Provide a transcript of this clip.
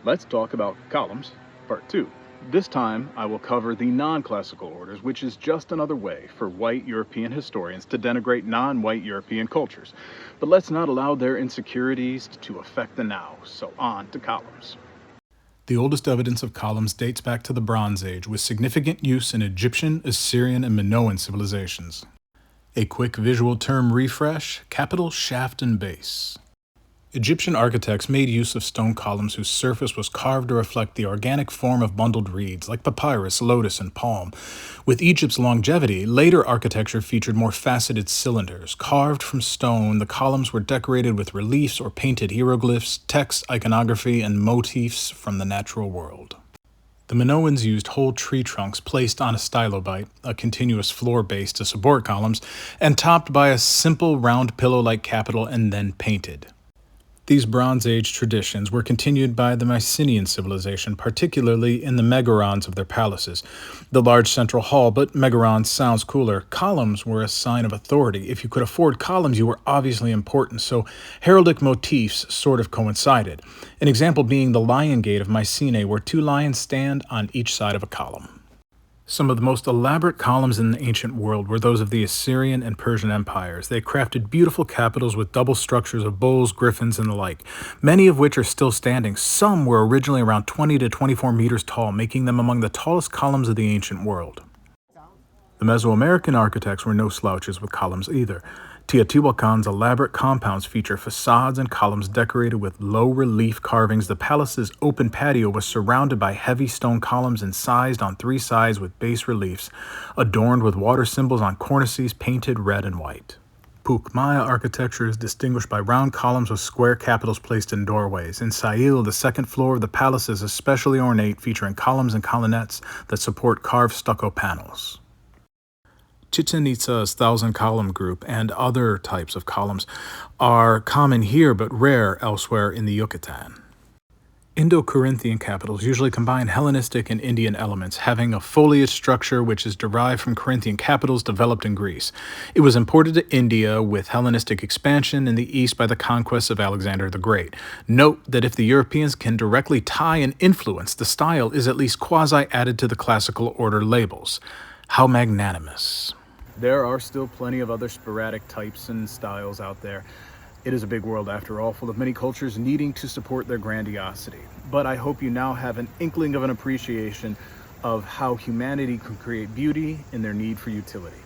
Let's talk about columns, part 2. This time, I will cover the non-classical orders, which is just another way for white European historians to denigrate non-white European cultures. But let's not allow their insecurities to affect the now, so on to columns. The oldest evidence of columns dates back to the Bronze Age, with significant use in Egyptian, Assyrian, and Minoan civilizations. A quick visual term refresh: capital, shaft, and base. Egyptian architects made use of stone columns whose surface was carved to reflect the organic form of bundled reeds like papyrus, lotus, and palm. With Egypt's longevity, later architecture featured more faceted cylinders. Carved from stone, the columns were decorated with reliefs or painted hieroglyphs, text, iconography, and motifs from the natural world. The Minoans used whole tree trunks placed on a stylobite, a continuous floor base to support columns, and topped by a simple round pillow-like capital and then painted. These Bronze Age traditions were continued by the Mycenaean civilization, particularly in the megarons of their palaces. The large central hall, but megaron sounds cooler. Columns were a sign of authority. If you could afford columns, you were obviously important, so heraldic motifs sort of coincided. An example being the Lion Gate of Mycenae, where two lions stand on each side of a column. Some of the most elaborate columns in the ancient world were those of the Assyrian and Persian empires. They crafted beautiful capitals with double structures of bulls, griffins, and the like, many of which are still standing. Some were originally around 20 to 24 meters tall, making them among the tallest columns of the ancient world. The Mesoamerican architects were no slouches with columns either. Teotihuacan's elaborate compounds feature facades and columns decorated with low-relief carvings. The palace's open patio was surrounded by heavy stone columns incised on three sides with bas reliefs, adorned with water symbols on cornices painted red and white. Pucmaya architecture is distinguished by round columns with square capitals placed in doorways. In Sail, the second floor of the palace is especially ornate, featuring columns and colonnettes that support carved stucco panels. Chichen Itza's thousand-column group and other types of columns are common here but rare elsewhere in the Yucatan. Indo-Corinthian capitals usually combine Hellenistic and Indian elements, having a foliage structure which is derived from Corinthian capitals developed in Greece. It was imported to India with Hellenistic expansion in the east by the conquests of Alexander the Great. Note that if the Europeans can directly tie and influence, the style is at least quasi-added to the classical order labels. How magnanimous. There are still plenty of other sporadic types and styles out there. It is a big world after all, full of many cultures needing to support their grandiosity. But I hope you now have an inkling of an appreciation of how humanity can create beauty in their need for utility.